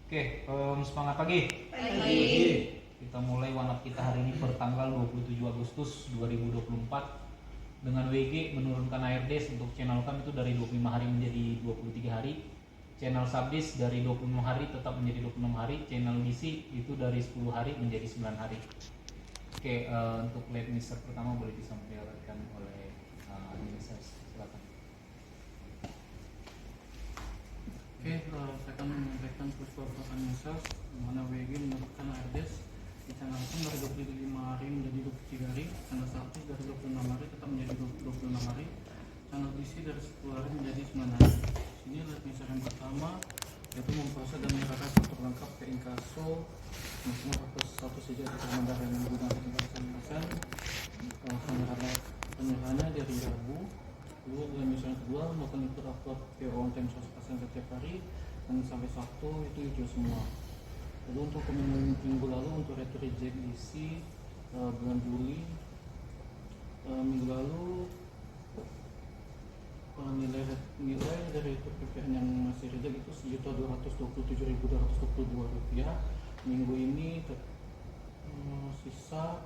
Oke, semangat pagi. Pagi. Kita mulai one up kita hari ini bertanggal 27 Agustus 2024 dengan WG menurunkan ARDS untuk channel kami itu dari 25 hari menjadi 23 hari. Channel Subdis dari 26 hari tetap menjadi 26 hari. Channel DC itu dari 10 hari menjadi 9 hari. Oke, untuk lab mister pertama boleh disampaikan oleh administrasi. Silakan. Oke, saya akan menyampaikan peristiwa Mensas di mana WG menurunkan ARDS dicanangkan dari 25 hari menjadi 23 hari, channel 1 dari 26 hari tetap menjadi 26 hari, channel DC dari 10 hari menjadi 9 hari. Sini adalah misal yang pertama, yaitu memproses dan menyerahkan faktur lengkap ke inkaso maksimal faktur 1 saja di termandar yang menggunakan inkaso persen. Penyerahannya dari Rabu. Lalu dalam misalnya kedua, melakukan input upload PO on time 100% setiap hari dan sampai Sabtu itu hijau semua. Lalu untuk minggu lalu untuk retur reject DC bulan Juli minggu lalu nilai dari retur PPN yang masih reject itu Rp1.227.222. Minggu ini sisa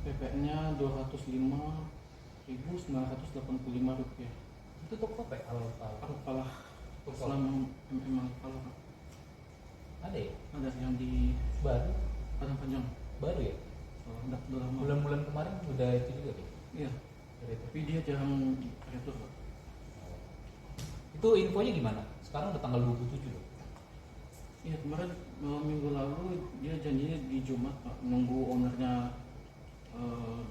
PPN-nya Rp205.985. Itu toko apa? Apalah Islam Apalah Ada ya? ada yang di Baru? Padang Panjang. Baru ya? Udah lama. Bulan-bulan kemarin udah itu juga ya? Iya. Tapi dia jarang retur, Pak. Itu infonya gimana? Sekarang udah tanggal 27 loh. Iya, kemarin minggu lalu dia janjinya di Jumat, Pak, nunggu ownernya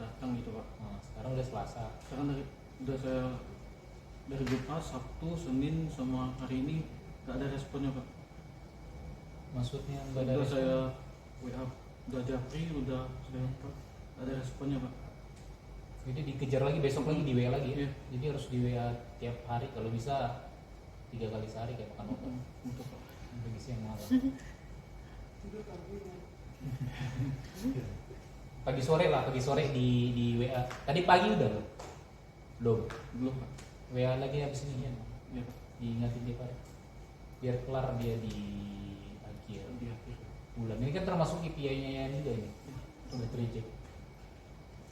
datang gitu, Pak. Nah, sekarang udah Selasa. Sekarang dari Jumat, Sabtu, Senin sama hari ini nggak ada responnya, Pak. Maksudnya nggak ada Udah respon? saya WA, udah Japri, udah sudah apa? Nggak ada responnya, Pak. Jadi dikejar lagi, besok lagi di WA lagi ya? Iya. Jadi harus di WA tiap hari, kalau bisa 3 kali sehari kayak makan obat. Untuk Pak. Bagi siang malam. Pagi sore di WA. Tadi pagi udah loh? Belum, Pak. WA lagi habis ini ya? Iya, Pak. Diingatin dia Pak, biar kelar dia di akhir Di akhir. bulan. Ini kan termasuk KPI-nya juga ini. Udah reject.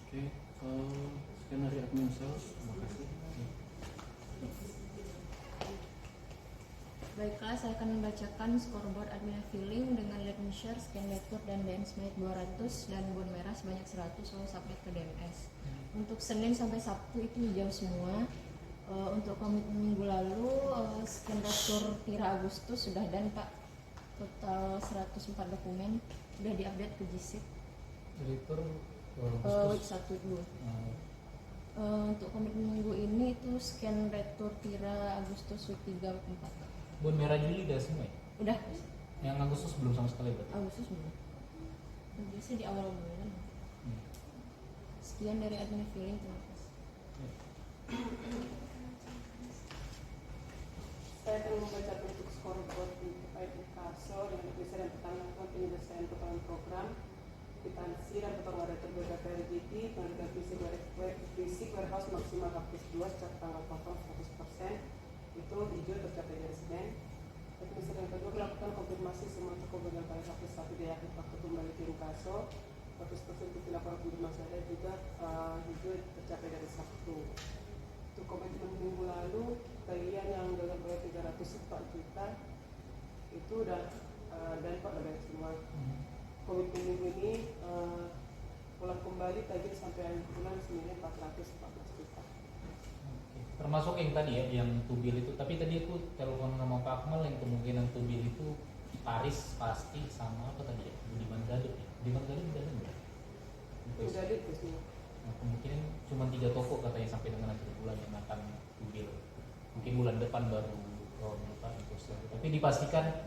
Oke, sekian dari admin sales. Terima kasih. Baiklah, saya akan membacakan scoreboard admin filling dengan lead share, scan letter dan dance mate 200 dan bon merah sebanyak 100 lalu submit ke DMS. Untuk Senin sampai Sabtu itu hijau semua. Untuk komitmen minggu lalu scan retur Tira Agustus sudah dan Pak, total 104 dokumen sudah diupdate ke GSIP. Retur Week 1-2. Untuk komitmen minggu ini itu scan retur Tira Agustus week 3 week 4. Bon merah Juli udah semua ya? Udah, Yang Agustus belum sama sekali berarti? Agustus belum. Biasanya di awal bulan. Hmm. Sekian dari admin filling, terima kasih. Saya akan membaca bentuk scoreboard terkait inkaso dengan tulisan yang pertama tentang penyelesaian potongan program, kwitansi dan potongan retur BPP RGT, pengadaan fisik warehouse maksimal hapus 2 sejak tanggal potong 100%, itu hijau tercapai dari Senin. Tulisan yang kedua melakukan konfirmasi semua toko bagian pada hapus 1 di akhir waktu kembali ke inkaso, 100% itu dilakukan konfirmasi ada juga hijau tercapai dari Sabtu. Untuk komitmen minggu lalu, tagihan yang dalam proyek 304 juta itu udah dan Pak udah semua. Komitmen minggu ini pulang kembali tagihan sampai akhir bulan senilai 414 juta. Termasuk yang tadi ya, yang tubil itu. Tapi tadi aku telepon sama Pak Akmal yang kemungkinan tubil itu Paris pasti sama apa tadi ya? Budiman Gadut ya? Budiman Gadut udah ada nggak? Udah ada itu semua. Nah, kemungkinan cuma 3 toko katanya sampai dengan akhir bulan yang akan tubil. Mungkin bulan depan baru tapi dipastikan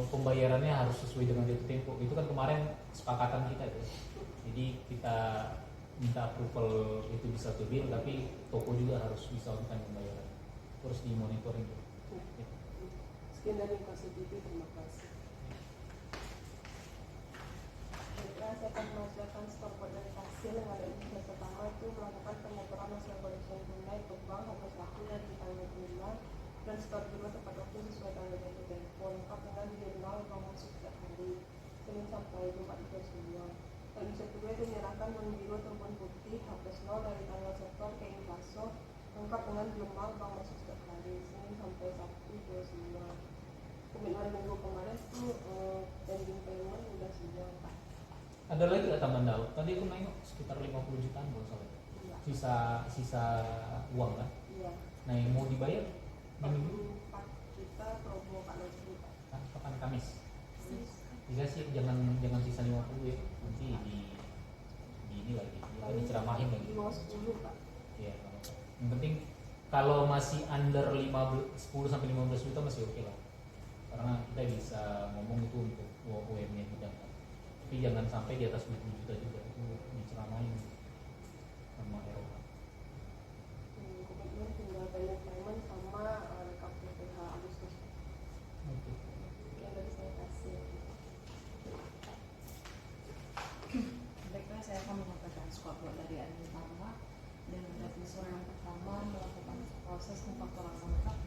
pembayarannya harus sesuai dengan jatuh tempo. Itu kan kemarin kesepakatan kita itu. Jadi kita minta approval itu bisa tubil, tapi toko juga harus bisa on time pembayaran. Terus dimonitoring. Sekian dari Inkaso TV, terima kasih. Saya akan membacakan scoreboard dan hasil yang ada di yang pertama itu melakukan pengaturan hasil koleksi tunai ke bank hapus waktu dan di tanggal 5 dan store 2 tepat waktu sesuai tanggal jatuh tempo lengkap dengan Senin sampai Jumat di jam 9. Dan bisa kedua itu menyerahkan non biru ataupun putih H+0 dari tanggal setor ke inkaso lengkap dengan jumlah bank masuk setiap hari Senin sampai Sabtu jam 9. Komitmen minggu kemarin tuh pending payment udah semua Pak. Ada lagi nggak tambahan Daud? Tadi aku nengok sekitar 50 jutaan kalau salah. Iya. Sisa uang kan? Iya. Nah yang mau dibayar minggu 44 juta promo Pak Lestri Pak. kapan Kamis? Bisa sih jangan sisa 50 ya. Nanti di ini lagi, ya, diceramahin lagi. Di bawah 10 Pak. Iya. Yang penting kalau masih under 10 sampai 15 juta masih oke lah. Karena kita bisa ngomong itu untuk UMR kita. Tapi jangan sampai di atas 20 juta juga, itu diceramain sama Eropa. Komitmen tinggal pending payment sama rekap PPH Agustus. Oke. Yang tadi saya kasih. Baiklah, saya akan menyampaikan scoreboard dari hari pertama. Dengan revisi yang pertama melakukan proses pengfaktoran lengkap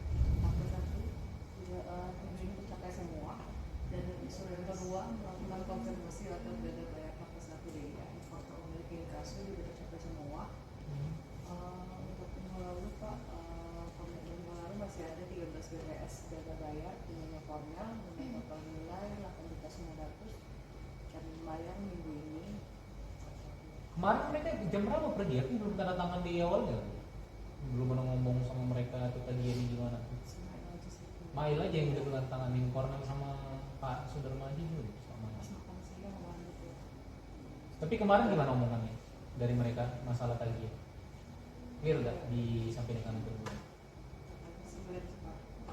tahun nanti tujuan tercapai semua. Dan revisi yang kedua melakukan konfirmasi atau data bayar H+1 DIY faktor memiliki inkaso juga tercapai semua. Untuk minggu lalu Pak, komitmen minggu lalu masih ada 13 BPS data bayar dengan formnya dengan total nilai 8.900 dan bayar minggu ini. Kemarin mereka jam berapa pergi? Aku belum tanda tangan di awalnya. Belum pernah ngomong sama mereka atau tagihannya gimana. Mail aja yang udah tanda tanganin Kornel sama Pak Sudarmaji dulu sama. Tapi kemarin gimana omongannya dari mereka masalah tagihan? Clear gak disampaikan berdua?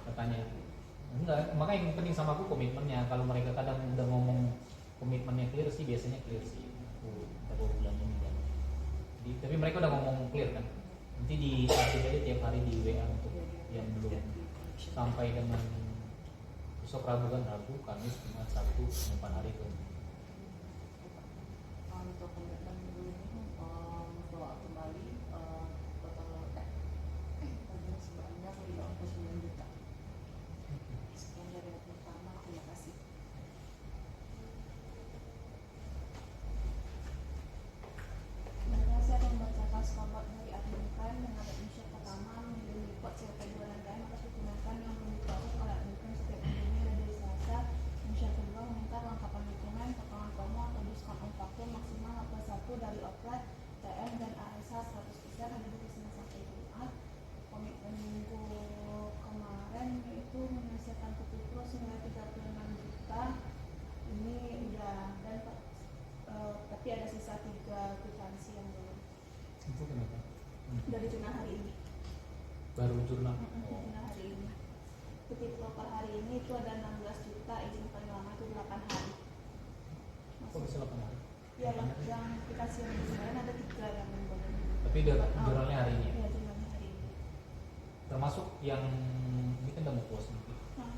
Katanya enggak, makanya yang penting sama aku komitmennya. Kalau mereka kadang udah ngomong komitmennya clear sih, biasanya clear sih. Aku bilang ini kan. Tapi mereka udah ngomong clear kan. Nanti di update aja tiap hari di WA untuk yang belum sampai dengan besok Rabu kan, Rabu, Kamis, Jumat, Sabtu, 4 hari itu. Untuk komitmen minggu ini bawa kembali total tagihan sebanyak 59 juta. Sekian dari yang pertama, terima kasih. Saya akan membacakan scoreboard dari adminkan dengan admission pertama minggu report CP2 dan lain atas digunakan yang memberitahu kalau adminkan setiap minggunya ada dari Selasa. Admission kedua meminta kelengkapan dokumen, potongan promo atau diskon on faktur maksimal H+1 dari Oplat, TM dan ASH 100% ada di Senin sampai Jumat. Komitmen minggu kemarin itu menyelesaikan keputro senilai 36 juta. Ini udah dan tapi ada sisa 3 kwitansi yang belum Itu kenapa? dari jurnal hari ini. Baru jurnal. Jurnal hari ini. Keputro per hari ini itu ada 16 juta, izin paling lama itu 8 hari. Kok bisa 8 hari? Ya, yang kwitansi yang kemarin ada 3 yang belum. Tapi udah jurnalnya hari ini ya? Iya, jurnalnya hari ini. Termasuk yang ini kan udah mau puas nanti. Nah,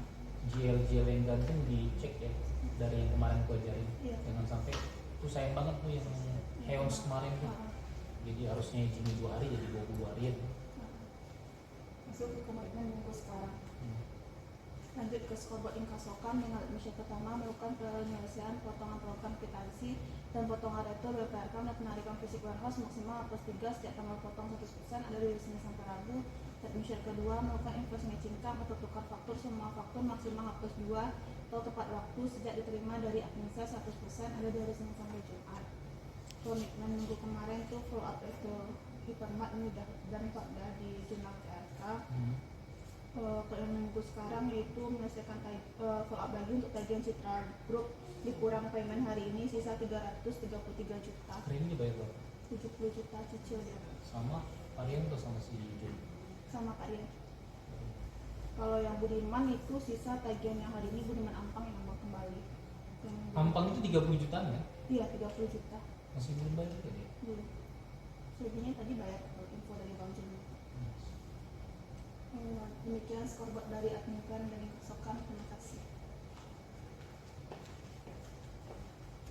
GL yang gantung dicek ya dari yang kemarin aku ajarin. Iya. Jangan sampai tuh sayang banget tuh yang Heons kemarin tuh. Jadi harusnya izin 2 hari jadi 20 harian. Masuk ke komitmen minggu sekarang. Lanjut ke scoreboard inkasokan dengan admission pertama melakukan penyelesaian potongan kwitansi dan potongan retur BPRK dan penarikan fisik warehouse maksimal +3 sejak tanggal potong 100% ada dari Senin sampai Rabu. Admission kedua melakukan invoice matching card atau tukar faktur semua faktur maksimal +2 atau tepat waktu sejak diterima dari administrasi 100% ada dari Senin sampai Jumat. Komitmen minggu kemarin tuh follow up itu hipermat ini dan pada di jurnal PRK. Kalau minggu sekarang yaitu menyelesaikan follow up lagi untuk tagihan Citra Group dikurang payment hari ini sisa 333 juta. Hari ini dibayar berapa? 70 juta cicil ya. Sama varian atau sama si Jun? Sama Pak Rian. Kalau yang Budiman itu sisa tagihan yang hari ini Budiman Ampang yang mau kembali. Ampang itu 30 jutaan ya? Iya 30 juta. Masih belum bayar juga dia? Belum. Selebihnya tadi bayar info dari Bang Jun. Demikian scoreboard dari adminkan dan inkasokan. Terima kasih.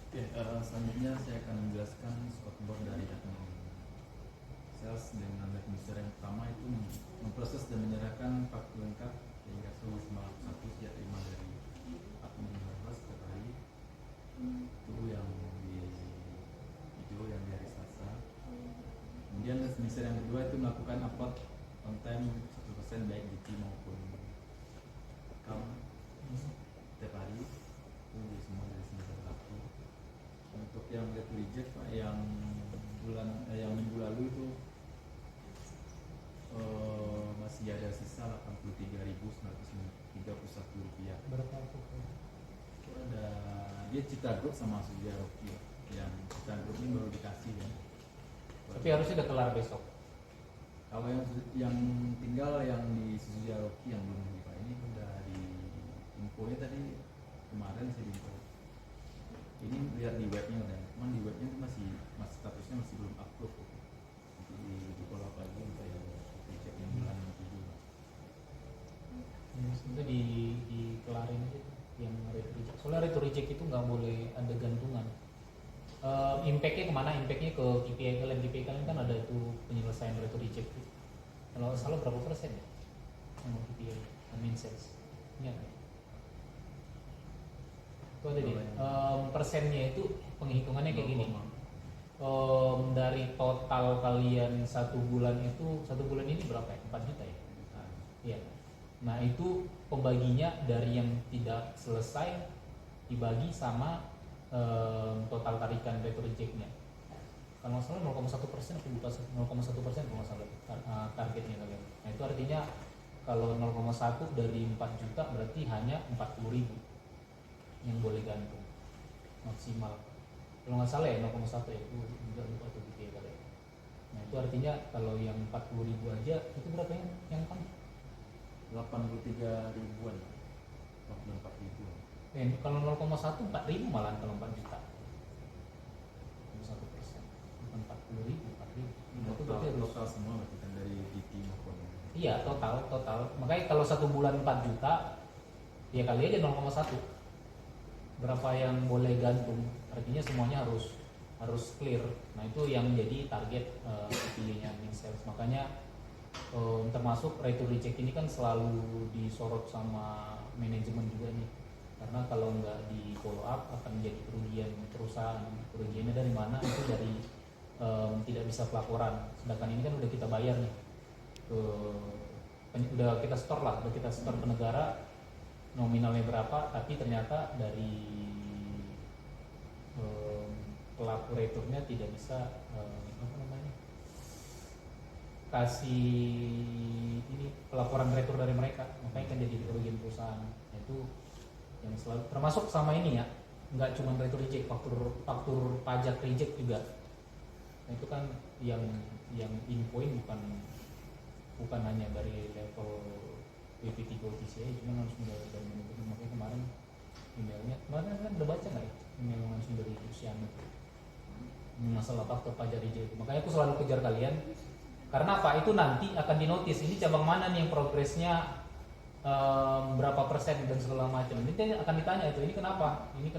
Oke, selanjutnya saya akan menjelaskan scoreboard dari admin sales dengan administrator yang pertama itu memproses dan menyerahkan faktur lengkap hingga seluruh 1 sejak terima dari admin warehouse per hari Administrator yang kedua itu melakukan upload on time 100% baik GT maupun CAM setiap hari, itu semua dari semester 1. Untuk yang get reject Pak, yang minggu lalu itu masih ada sisa Rp83.931. Berapa itu? Itu ada dia Citra Group sama Suja Rocky, yang Citra Group ini baru dikasih ya. Tapi harusnya udah kelar besok. Kalau yang tinggal yang di Suja Rocky yang belum dibuka ini udah di infonya tadi kemarin saya info. Ini lihat di webnya udah, cuman di webnya itu masih statusnya masih belum upload. Jadi di follow up lagi untuk yang reject yang bulan 7. Itu dikelarin aja yang retur reject. Soalnya retur reject itu nggak boleh ada gantungan. Impactnya kemana? Impactnya ke KPI kalian. KPI kalian kan ada itu penyelesaian retur reject. Kalau salah berapa persen ya? Sama KPI admin sales. Ingat nggak? Itu ada deh. Persennya itu penghitungannya kayak gini. Dari total kalian satu bulan ini berapa ya? 4 juta ya? Iya. Nah itu pembaginya dari yang tidak selesai dibagi sama total tarikan retur rejectnya. Kalau nggak salah 0,1% atau 0,1% kalau nggak salah targetnya kalian. Nah itu artinya kalau 0,1 dari 4 juta berarti hanya 40.000 yang boleh gantung maksimal. Kalau nggak salah ya 0,1 ya, itu juga lupa tuh gitu ya kalian. Nah itu artinya kalau yang 40.000 aja itu berapa yang kan? 83 ribuan, 84 ribuan. Kalau 0,1 4.000 malah kalau 4 juta. 1%. 40.000, 4.000. Itu berarti harus Total semua berarti kan dari DT maupun. iya total. Makanya kalau 1 bulan 4 juta, ya kali aja 0,1. Berapa yang boleh gantung? Artinya semuanya harus clear. Nah itu yang jadi target KPI-nya admin sales. Makanya termasuk retur reject ini kan selalu disorot sama manajemen juga nih. Karena kalau nggak di follow up akan menjadi kerugian perusahaan. Kerugiannya dari mana? Itu dari tidak bisa pelaporan. Sedangkan ini kan udah kita bayar nih udah kita store ke negara nominalnya berapa, tapi ternyata dari pelaku returnya tidak bisa kasih ini pelaporan retur dari mereka, makanya kan jadi kerugian perusahaan. Itu yang selalu termasuk sama ini ya, nggak cuma retur reject, faktur pajak reject juga. Nah itu kan yang infoin bukan hanya dari level WP3 OTC, cuma langsung dari manajemen. Makanya kemarin kan udah baca nggak ya email langsung dari Luciano masalah faktur pajak reject. Makanya aku selalu kejar kalian, karena apa? Itu nanti akan dinotis ini cabang mana nih yang progresnya berapa persen dan segala macam. Ini akan ditanya itu, ini kenapa, ini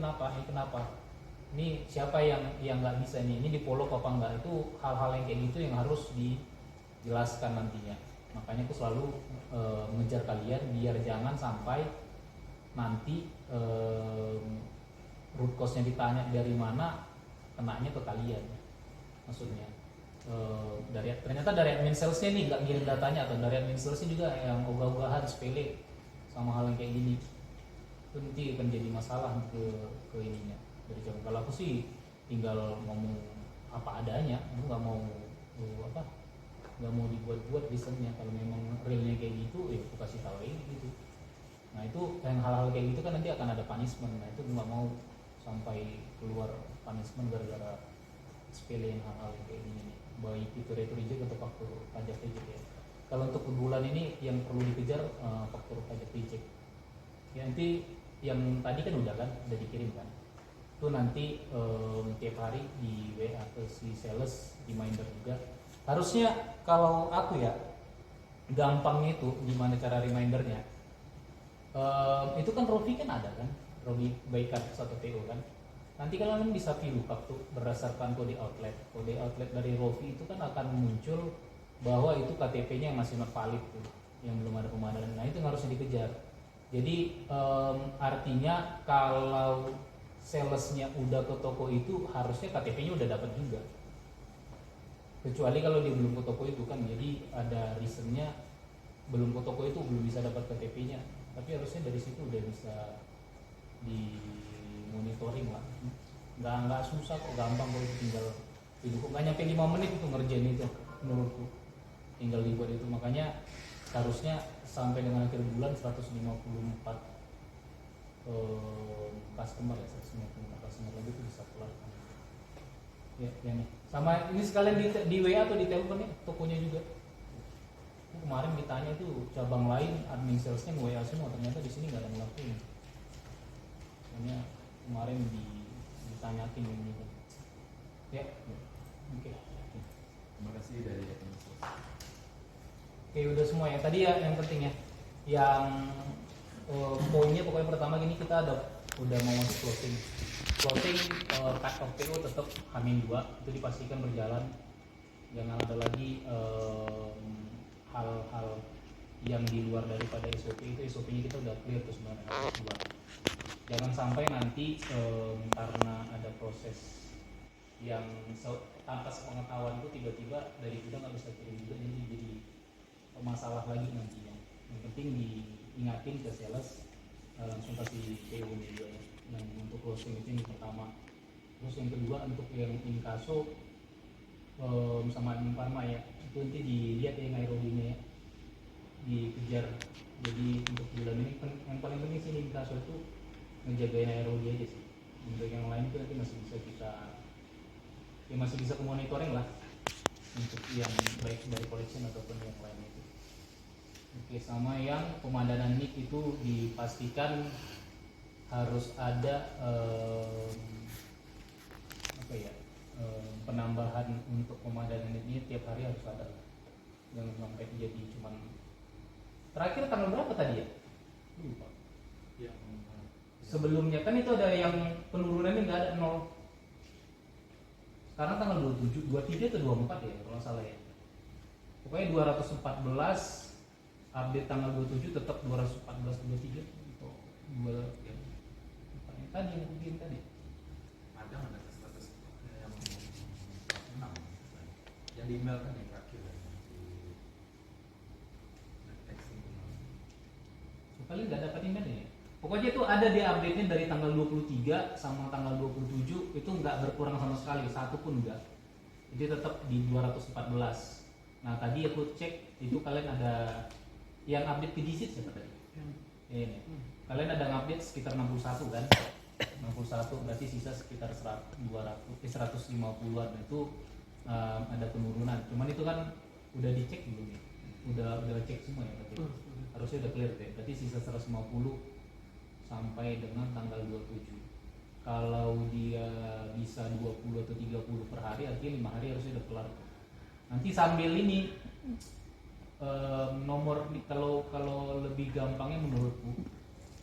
siapa yang nggak bisa nih, ini di follow apa enggak. Itu hal-hal yang kayak gitu yang harus dijelaskan nantinya. Makanya aku selalu mengejar kalian biar jangan sampai nanti root cause-nya ditanya dari mana, kenanya ke kalian. Maksudnya ternyata dari admin salesnya nih nggak ngirim datanya, atau dari admin salesnya juga yang ogah-ogahan sepele sama hal yang kayak gini, itu nanti akan jadi masalah ke ininya dari jauh. Kalau aku sih tinggal ngomong apa adanya, aku nggak mau nggak mau dibuat-buat desainnya. Kalau memang realnya kayak gitu ya aku kasih tahu aja gitu. Nah itu yang hal-hal kayak gitu kan nanti akan ada punishment. Nah itu nggak mau sampai keluar punishment gara-gara sepelein hal-hal yang kayak gini nih, baik itu retur reject atau faktur pajak reject ya. Kalau untuk bulan ini yang perlu dikejar faktur pajak reject ya. Nanti yang tadi kan udah dikirim kan, itu nanti tiap hari di WA ke si sales reminder juga. Harusnya kalau aku ya gampangnya itu gimana cara remindernya, itu kan Rofi kan ada kan, Rofi baik kartu atau PO kan. Nanti kalian bisa VLOOKUP tuh berdasarkan kode outlet dari Rofi itu kan akan muncul bahwa itu KTP-nya yang masih not valid tuh, yang belum ada pemadanan. Nah itu yang harus dikejar. Jadi artinya kalau salesnya udah ke toko itu harusnya KTP-nya udah dapat juga. kecuali kalau dia belum ke toko itu kan, jadi ada reasonnya belum ke toko itu belum bisa dapat KTP-nya, tapi harusnya dari situ udah bisa di monitoring lah. Nggak susah kok, gampang kok, itu tinggal itu kok nggak nyampe 5 menit itu ngerjain itu menurutku, tinggal dibuat itu. Makanya harusnya sampai dengan akhir bulan 154 customer ya, 154 customer lagi itu bisa kelar kan. Ya nih. Sama ini sekalian di WA atau di telepon ya, tokonya juga. Aku kemarin ditanya itu cabang lain admin salesnya WA semua, ternyata di sini nggak ada ngelakuin. Makanya kemarin ditanyakin ini. Ya. Oke. Terima kasih dari admin sales. Oke, udah semua ya. Tadi ya yang penting ya. Yang poinnya pokoknya pertama gini, kita udah mau masuk closing. Closing cut off PO tetap H-2 itu dipastikan berjalan. Jangan ada lagi hal-hal yang di luar daripada SOP. Itu SOP-nya kita udah clear tuh sebenarnya. Jangan sampai nanti karena ada proses yang tanpa sepengetahuan itu tiba-tiba dari gudang nggak bisa kirim juga, jadi masalah lagi nantinya. Yang penting diingatin ke sales, langsung kasih PO juga ya. Yang untuk closing itu yang pertama. Terus yang kedua untuk yang inkaso sama admin Parma ya, itu nanti dilihat ya Nairobi-nya ya, dikejar. Jadi untuk bulan ini yang paling penting sih inkaso itu ngejagain Nairobi aja sih. Untuk yang lain itu nanti masih bisa kita masih bisa monitoring lah, untuk yang baik dari collection ataupun yang lain itu. Oke, sama yang pemadanan NIK itu dipastikan harus ada penambahan untuk pemadanan NIK tiap hari harus ada. Jangan sampai jadi cuman terakhir tanggal berapa tadi ya? Lupa. Sebelumnya kan itu ada yang penurunannya nggak ada 0. Sekarang tanggal 27, 23 atau 24 ya kalau salah ya. Pokoknya 214 update tanggal 27 tetap 214 23 itu dua ya. Tadi yang mungkin tadi. Ada status yang 6 yang di email kan yang terakhir ya. Kalian nggak dapat email ya? Pokoknya itu ada di update-nya dari tanggal 23 sama tanggal 27 itu nggak berkurang sama sekali, satu pun enggak. Jadi tetap di 214. Nah tadi aku cek itu kalian ada yang update ke disit siapa tadi? Ini. Kalian ada update sekitar 61 kan? 61 berarti sisa sekitar 150-an itu ada penurunan. Cuman itu kan udah dicek belum ya? Udah cek semua ya berarti. Harusnya udah clear deh. Berarti sisa 150 sampai dengan tanggal 27. Kalau dia bisa 20 atau 30 per hari, artinya 5 hari harusnya udah kelar. Nanti sambil ini nomor kalau lebih gampangnya menurutku,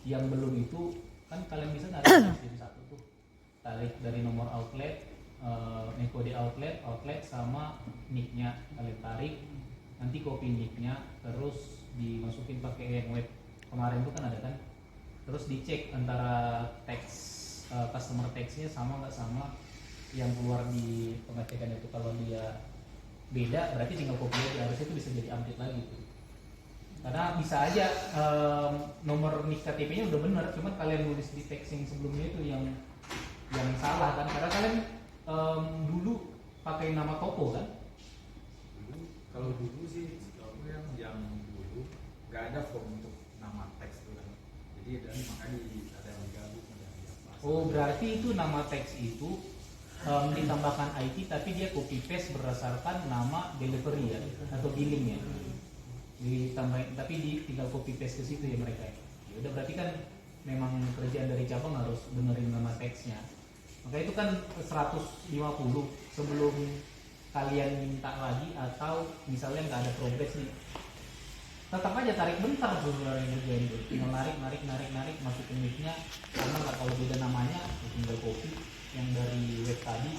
yang belum itu kan kalian bisa narik dari satu tuh, tarik dari nomor outlet, kode outlet sama nicknya kalian tarik, nanti copy nicknya terus dimasukin pakai yang web kemarin tuh kan ada kan. Terus dicek antara teks customer teksnya sama nggak sama yang keluar di pengecekan itu. Kalau dia beda berarti tinggal copy aja, harusnya itu bisa jadi update lagi tuh. Karena bisa aja nomor NIK KTP-nya udah bener, cuman kalian nulis di teks yang sebelumnya itu yang salah kan. Karena kalian dulu pakai nama toko kan. Kalau dulu sih yang dulu nggak ada form untuk nama teks itu kan. Jadi makanya ada yang digabung, ada yang diapa. Oh berarti itu nama teks itu ditambahkan IT tapi dia copy paste berdasarkan nama delivery ya atau billing ya. Ditambahin tapi tinggal copy paste ke situ ya mereka. Ya udah berarti kan memang kerjaan dari cabang harus benerin nama teksnya. Maka itu kan 150 sebelum kalian minta lagi atau misalnya nggak ada progres nih. Tetap aja tarik bentar sebenarnya ngerjain itu. Tinggal narik masukin nicknya, karena nggak kalau beda namanya tinggal copy yang dari web tadi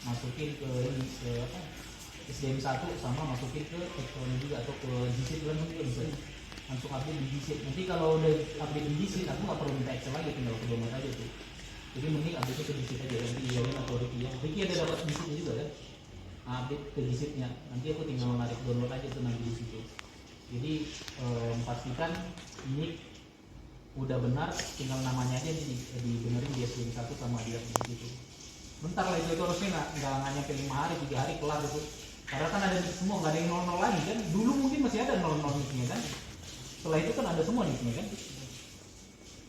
masukin ke ini ke apa SDM1 sama masukin ke elektronik juga atau ke disit juga bisa langsung update di disit. Nanti kalau udah update di disit aku nggak perlu minta Excel lagi, tinggal ke download aja tuh. Jadi mending update ke disit aja, nanti iyain atau Ricky ya. Ricky ada dapat disitnya juga kan? update ke Gzip-nya. Nanti aku tinggal narik download aja tuh nanti di situ. Jadi pastikan ini udah benar, tinggal namanya aja dibenerin di SBM 1 sama dia gitu. Bentar lah itu harusnya nggak nyampe 5 hari, 3 hari kelar itu. Karena kan ada nick semua, nggak ada yang 00 lagi kan. Dulu mungkin masih ada 00 nicknya kan. Setelah itu kan ada semua nicknya kan.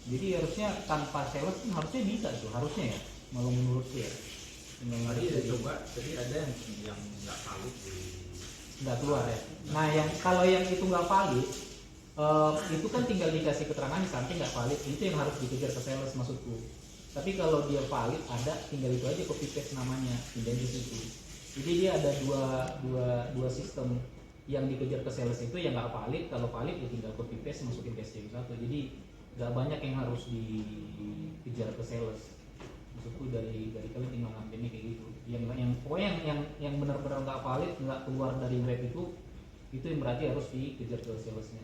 Jadi harusnya tanpa sales kan harusnya bisa tuh, harusnya ya. Malah menurutku ya. Tadi udah coba, tadi ada yang nggak valid di Nggak keluar ya. Nah yang kalau yang itu nggak valid, itu kan tinggal dikasih keterangan di samping nggak valid, itu yang harus dikejar ke sales maksudku. Tapi kalau dia valid ada, tinggal itu aja copy paste namanya, pindahin di situ. Jadi dia ada dua sistem yang dikejar ke sales itu yang nggak valid. Kalau valid ya tinggal copy paste masukin ke SBM 1. Jadi nggak banyak yang harus dikejar ke sales. Maksudku dari kalian tinggal ngambilnya kayak gitu. Yang pokoknya yang benar-benar nggak valid, nggak keluar dari web itu yang berarti harus dikejar ke salesnya.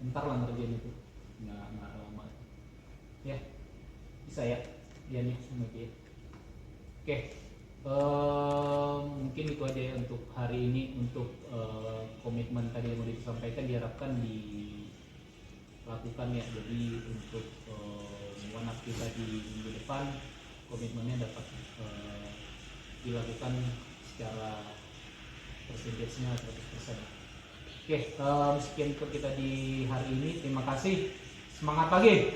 Ntar lah ngerjain itu, nggak lama. Ya bisa ya, dia nih semua dia. Oke, mungkin itu aja ya untuk hari ini. Untuk komitmen tadi yang mau disampaikan diharapkan dilakukan ya. Jadi untuk one-up kita di minggu depan komitmennya dapat dilakukan secara persentasenya 100%. Oke, sekian untuk kita di hari ini. Terima kasih. Semangat pagi.